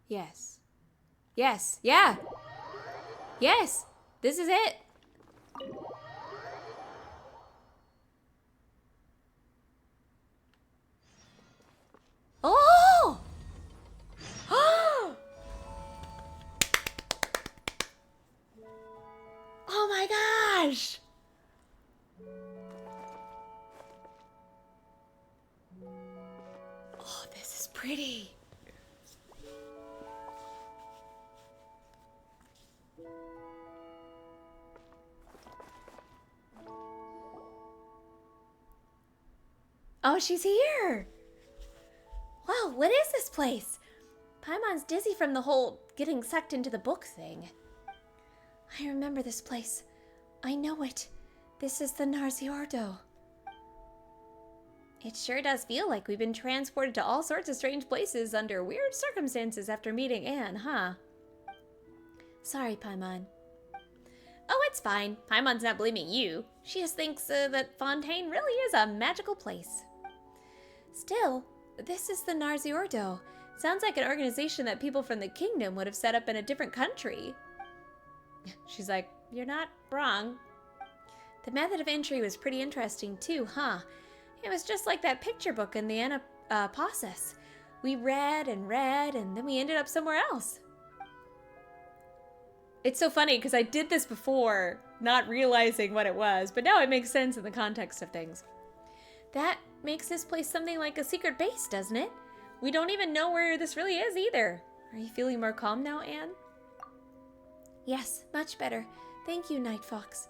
Yes. Yes. Yeah. Yes. This is it. Oh! Oh my gosh! Oh, this is pretty. Oh, she's here. Wow, what is this place? Paimon's dizzy from the whole getting sucked into the book thing. I remember this place. I know it. This is the Narziardo. It sure does feel like we've been transported to all sorts of strange places under weird circumstances after meeting Anne, huh? Sorry, Paimon. Oh, it's fine. Paimon's not blaming you. She just thinks that Fontaine really is a magical place. Still, this is the Narziardo. Sounds like an organization that people from the kingdom would have set up in a different country. She's like, you're not wrong. The method of entry was pretty interesting too, huh? It was just like that picture book in the Anapausis. We read, and then we ended up somewhere else. It's so funny because I did this before, not realizing what it was, but now it makes sense in the context of things. That makes this place something like a secret base, doesn't it? We don't even know where this really is either. Are you feeling more calm now, Anne? Yes, much better. Thank you, Night Fox.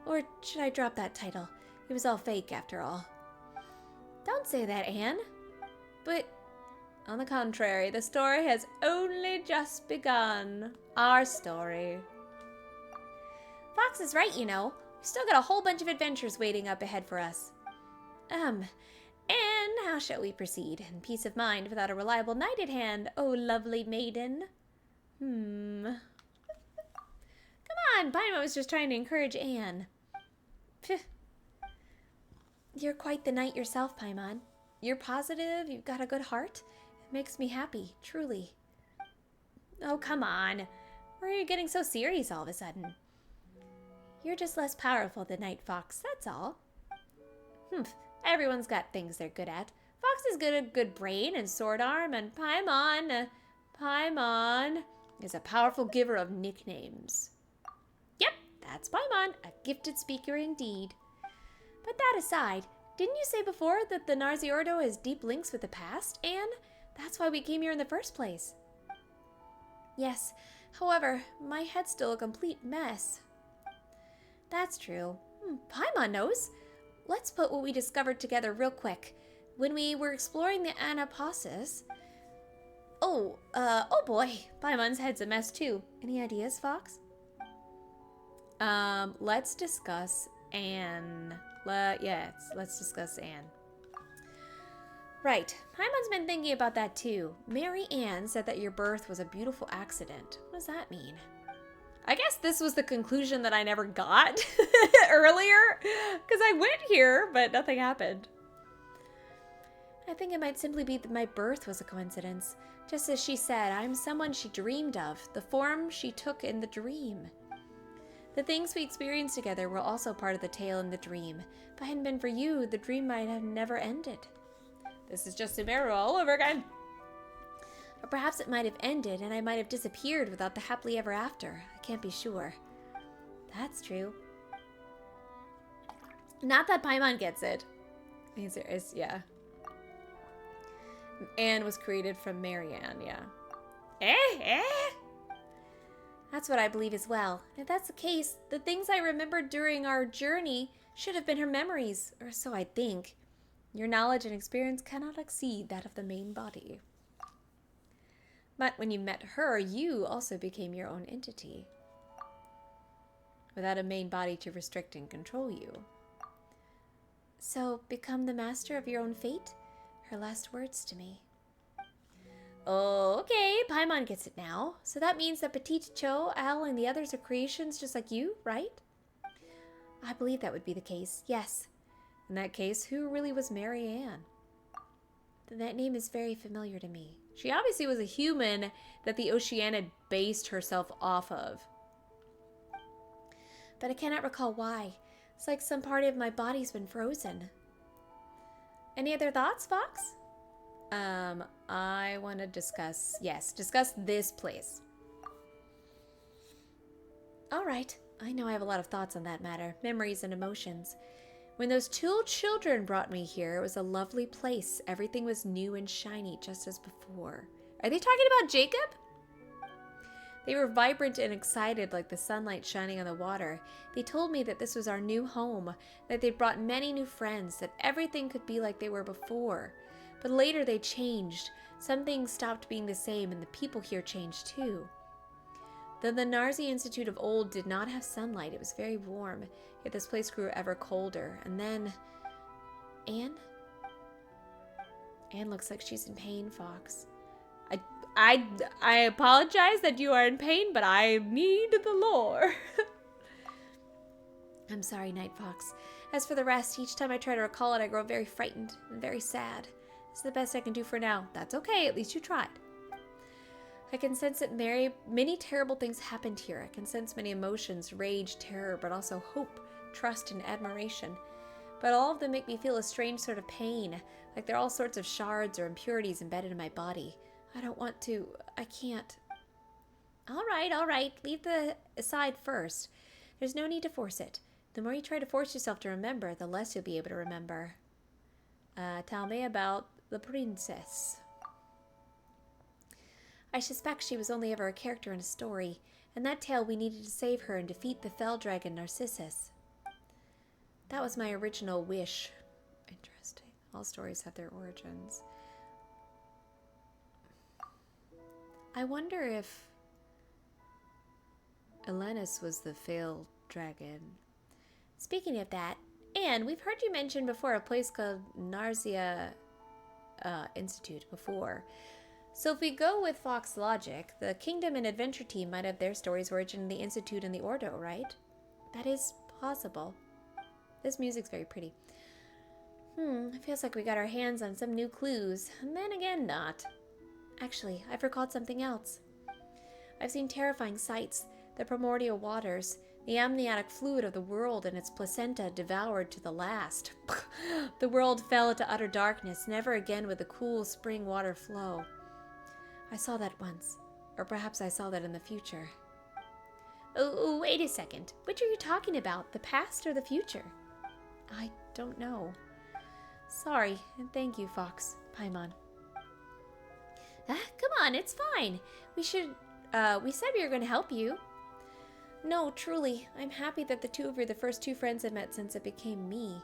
Or should I drop that title? It was all fake after all. Don't say that, Anne. But, on the contrary, the story has only just begun. Our story. Fox is right, you know. We've still got a whole bunch of adventures waiting up ahead for us. And how shall we proceed? In peace of mind without a reliable knight at hand, oh lovely maiden. Come on, Paimon was just trying to encourage Anne. Phew. You're quite the knight yourself, Paimon. You're positive, you've got a good heart. It makes me happy, truly. Oh, come on. Why are you getting so serious all of a sudden? You're just less powerful than Night Fox, that's all. Everyone's got things they're good at. Fox is good at good brain and sword arm, and Paimon is a powerful giver of nicknames. Yep, that's Paimon, a gifted speaker indeed. But that aside, didn't you say before that the Narziardo has deep links with the past, Anne? That's why we came here in the first place. Yes, however, my head's still a complete mess. That's true. Paimon knows. Let's put what we discovered together real quick. When we were exploring the Anapausis... Oh boy, Paimon's head's a mess too. Any ideas, Fox? Let's discuss Anne. Let's discuss Anne. Right, Paimon's been thinking about that too. Mary Ann said that your birth was a beautiful accident. What does that mean? I guess this was the conclusion that I never got earlier, because I went here, but nothing happened. I think it might simply be that my birth was a coincidence. Just as she said, I'm someone she dreamed of, the form she took in the dream. The things we experienced together were also part of the tale in the dream. If it hadn't been for you, the dream might have never ended. This is just Sumeru all over again. Or perhaps it might have ended and I might have disappeared without the happily ever after. I can't be sure. That's true. Not that Paimon gets it. The answer is yeah. Anne was created from Marianne, yeah. That's what I believe as well. If that's the case, the things I remembered during our journey should have been her memories, or so I think. Your knowledge and experience cannot exceed that of the main body. But when you met her, you also became your own entity, without a main body to restrict and control you. So, become the master of your own fate? Her last words to me. Oh, okay, Paimon gets it now. So that means that Petite Cho, Al, and the others are creations just like you, right? I believe that would be the case, yes. In that case, who really was Mary Ann? That name is very familiar to me. She obviously was a human that the Oceanid based herself off of. But I cannot recall why. It's like some part of my body's been frozen. Any other thoughts, Fox? I want to discuss this place. All right. I know I have a lot of thoughts on that matter, memories and emotions. When those two children brought me here, it was a lovely place. Everything was new and shiny, just as before. Are they talking about Jacob? They were vibrant and excited like the sunlight shining on the water. They told me that this was our new home, that they'd brought many new friends, that everything could be like they were before. But later they changed. Some things stopped being the same, and the people here changed too. Though the Narzi Institute of old did not have sunlight, it was very warm, yet this place grew ever colder. And then... Anne? Anne looks like she's in pain, Fox. I apologize that you are in pain, but I need the lore. I'm sorry, Night Fox. As for the rest, each time I try to recall it, I grow very frightened and very sad. This is the best I can do for now. That's okay, at least you tried. I can sense that many terrible things happened here. I can sense many emotions, rage, terror, but also hope, trust, and admiration. But all of them make me feel a strange sort of pain, like they're all sorts of shards or impurities embedded in my body. I don't want to. I can't. All right. Leave the aside first. There's no need to force it. The more you try to force yourself to remember, the less you'll be able to remember. Tell me about the princess. I suspect she was only ever a character in a story. In that tale, we needed to save her and defeat the fell dragon Narcissus. That was my original wish. Interesting. All stories have their origins. I wonder if Elenis was the failed dragon. Speaking of that, Anne, we've heard you mention before a place called Narzia Institute before. So if we go with Fox logic, the Kingdom and Adventure team might have their stories origin in the Institute and the Ordo, right? That is possible. This music's very pretty. It feels like we got our hands on some new clues, and then again, not. Actually, I've recalled something else. I've seen terrifying sights, the primordial waters, the amniotic fluid of the world and its placenta devoured to the last. The world fell into utter darkness, never again would the cool spring water flow. I saw that once, or perhaps I saw that in the future. Oh, wait a second. Which are you talking about, the past or the future? I don't know. Sorry, and thank you, Fox. Paimon. Come on, it's fine. We said we were going to help you. No, truly, I'm happy that the two of you are the first two friends I've met since it became me.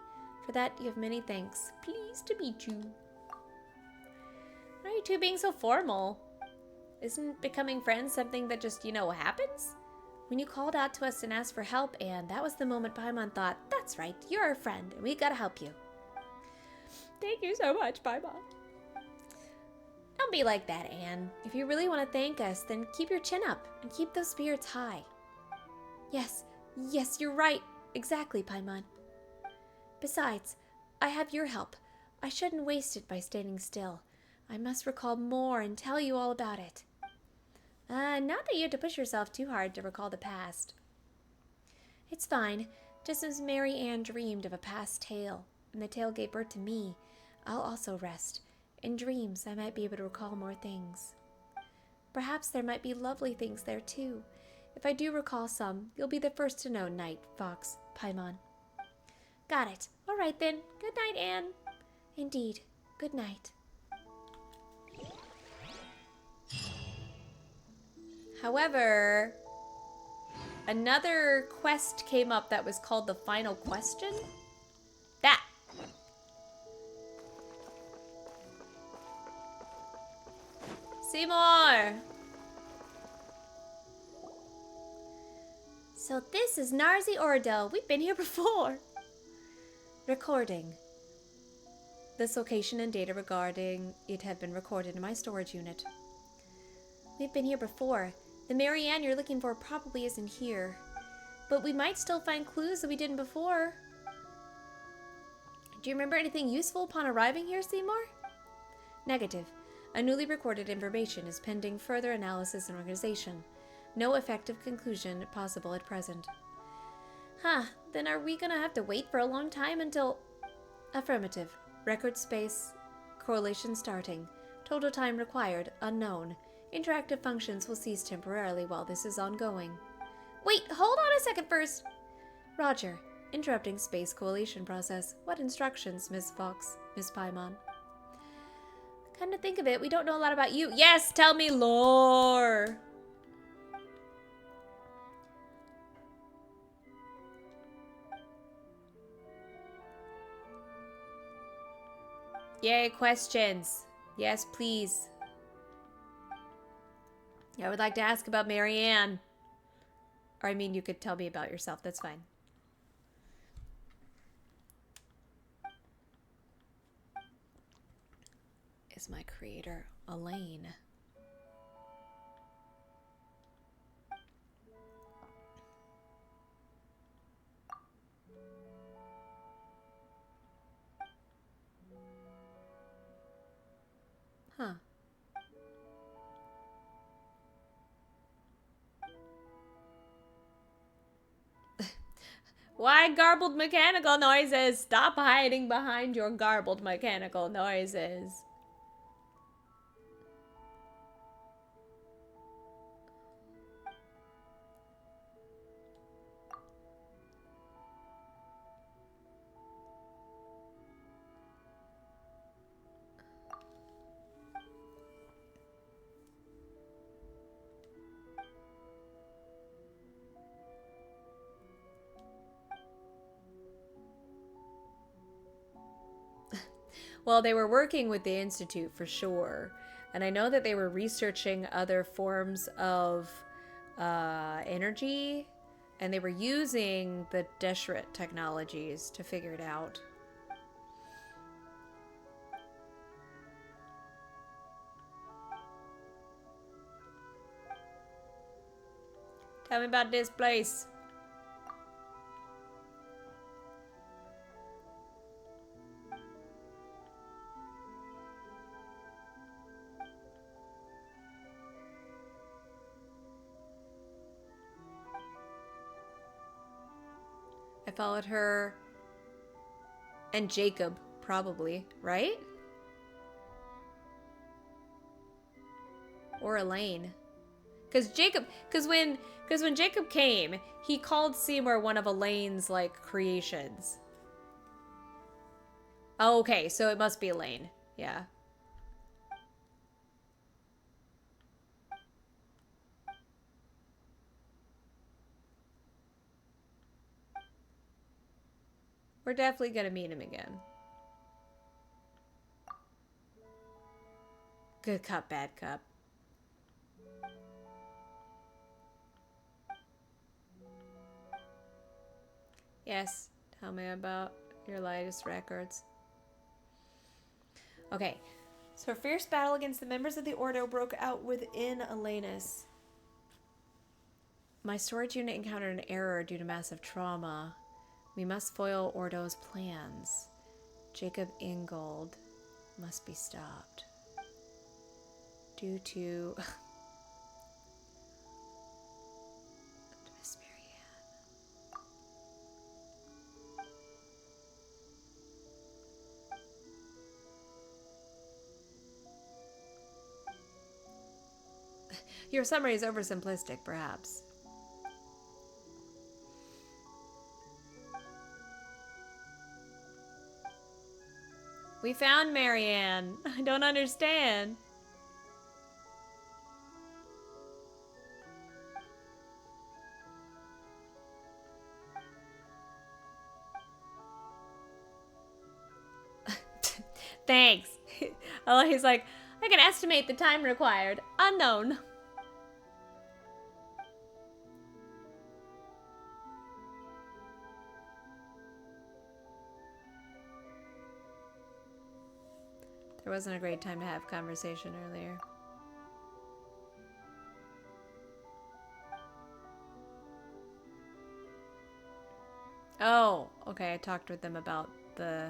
For that, you have many thanks. Pleased to meet you. Why are you two being so formal? Isn't becoming friends something that just, happens? When you called out to us and asked for help, Anne, that was the moment Paimon thought, that's right, you're our friend, and we gotta help you. Thank you so much, Paimon. Don't be like that, Anne. If you really want to thank us, then keep your chin up and keep those spirits high. Yes, you're right. Exactly, Paimon. Besides, I have your help. I shouldn't waste it by standing still. I must recall more and tell you all about it. Not that you have to push yourself too hard to recall the past. It's fine. Just as Mary Ann dreamed of a past tale, and the tale gave birth to me, I'll also rest. In dreams, I might be able to recall more things. Perhaps there might be lovely things there, too. If I do recall some, you'll be the first to know, Night, Fox, Paimon. Got it. All right, then. Good night, Anne. Indeed. Good night. However, another quest came up that was called the Final Question. That. Seymour! So this is Narzi Ordo. We've been here before. Recording. This location and data regarding it have been recorded in my storage unit. We've been here before. The Mary Ann you're looking for probably isn't here. But we might still find clues that we didn't before. Do you remember anything useful upon arriving here, Seymour? Negative. A newly recorded information is pending further analysis and organization. No effective conclusion possible at present. Huh, then are we gonna have to wait for a long time until... Affirmative. Record space. Correlation starting. Total time required. Unknown. Interactive functions will cease temporarily while this is ongoing. Wait, hold on a second first. Roger. Interrupting space correlation process. What instructions, Miss Fox? Miss Paimon? Come to think of it, we don't know a lot about you. Yes, tell me lore. Yay, questions. Yes, please. I would like to ask about Marianne. Or I mean, you could tell me about yourself. That's fine. Is my creator Elaine? Huh. Why garbled mechanical noises? Stop hiding behind your garbled mechanical noises. Well, they were working with the Institute for sure. And I know that they were researching other forms of energy. And they were using the Deshret technologies to figure it out. Tell me about this place. I followed her and Jacob, probably, right? Or Elaine. Because when Jacob came, he called Seymour one of Elaine's, like, creations. Oh, okay, so it must be Elaine. Yeah. We're definitely gonna meet him again. Good cup, bad cup. Yes, tell me about your latest records. Okay, so a fierce battle against the members of the Ordo broke out within Elenus. My storage unit encountered an error due to massive trauma. We must foil Ordo's plans. Jacob Ingold must be stopped. Due to... Miss Marianne. Your summary is oversimplistic, perhaps. We found Marianne. I don't understand. Thanks. Oh, he's like, I can estimate the time required. Unknown. There wasn't a great time to have conversation earlier. Oh, okay. I talked with them about the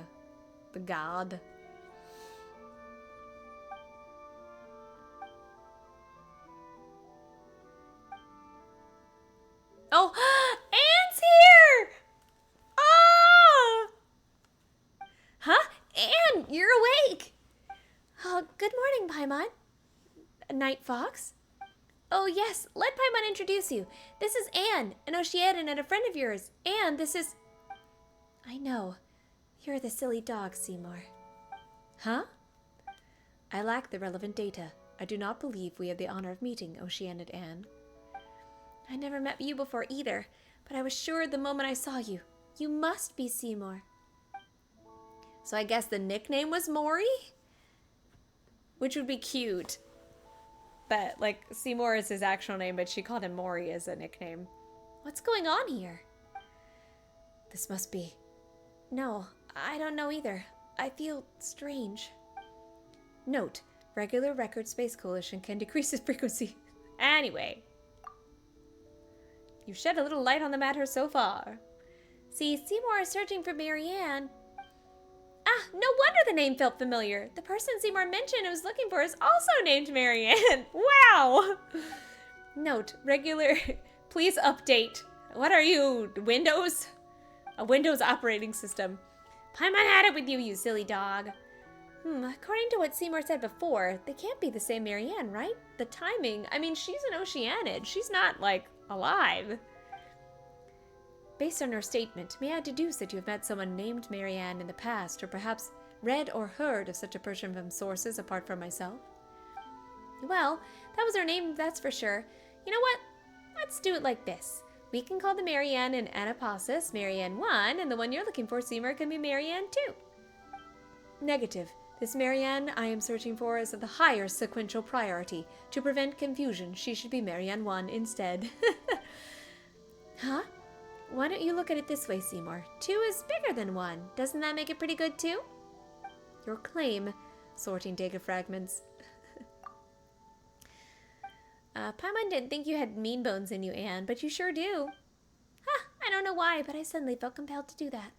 god. Oh, Anne's here! Oh! Huh? Anne, you're awake! Oh, good morning, Paimon. Night Fox? Oh, yes, let Paimon introduce you. This is Anne, an Oceanian and a friend of yours. And this is... I know. You're the silly dog, Seymour. Huh? I lack the relevant data. I do not believe we have the honor of meeting, Oceanic Anne. I never met you before either, but I was sure the moment I saw you. You must be Seymour. So I guess the nickname was Maury? Which would be cute. But, like, Seymour is his actual name, but she called him Maury as a nickname. What's going on here? This must be... No, I don't know either. I feel strange. Note, regular record space coalition can decrease its frequency. Anyway. You've shed a little light on the matter so far. See, Seymour is searching for Marianne. Ah, no wonder the name felt familiar. The person Seymour mentioned who was looking for is also named Marianne. Wow! Note, regular... Please update. What are you, Windows? A Windows operating system. Paimon had it with you, you silly dog. According to what Seymour said before, they can't be the same Marianne, right? The timing, I mean, she's an Oceanid. She's not, like, alive. Based on her statement, may I deduce that you have met someone named Marianne in the past, or perhaps read or heard of such a person from sources apart from myself? Well, that was her name, that's for sure. You know what? Let's do it like this. We can call the Marianne in Anapasis Marianne 1, and the one you're looking for, Seymour, can be Marianne 2. Negative. This Marianne I am searching for is of the higher sequential priority. To prevent confusion, she should be Marianne 1 instead. Huh? Why don't you look at it this way, Seymour? 2 is bigger than 1. Doesn't that make it pretty good, too? Your claim, sorting data fragments. Paimon didn't think you had mean bones in you, Anne, but you sure do. Huh, I don't know why, but I suddenly felt compelled to do that.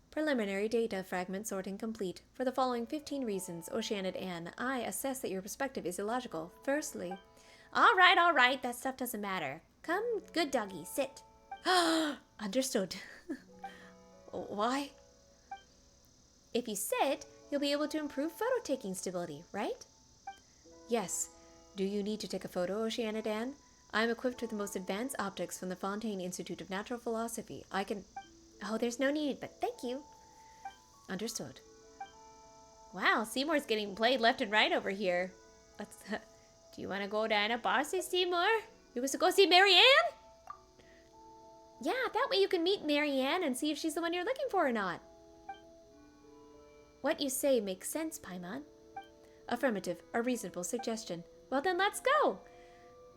Preliminary data fragment sorting complete. For the following 15 reasons, Oceanid Anne, I assess that your perspective is illogical. Firstly... All right, that stuff doesn't matter. Come, good doggy, sit. Understood. Why? If you sit, you'll be able to improve photo-taking stability, right? Yes. Do you need to take a photo, Oceanid Anne? I am equipped with the most advanced optics from the Fontaine Institute of Natural Philosophy. I can... Oh, there's no need, but thank you. Understood. Wow, Seymour's getting played left and right over here. Let's... Do you want to go to Anapasis, Seymour? You want to go see Marianne? Yeah, that way you can meet Marianne and see if she's the one you're looking for or not. What you say makes sense, Paimon. Affirmative, a reasonable suggestion. Well then, let's go.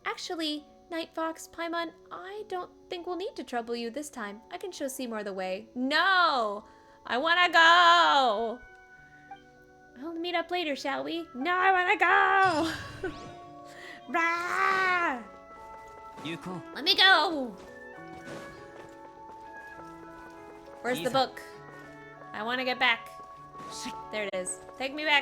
Actually, Night Fox, Paimon, I don't think we'll need to trouble you this time. I can show Seymour the way. No! I want to go! We'll meet up later, shall we? No, I want to go! Rah! Yuko. Let me go! Where's the book? I want to get back. There it is. Take me back.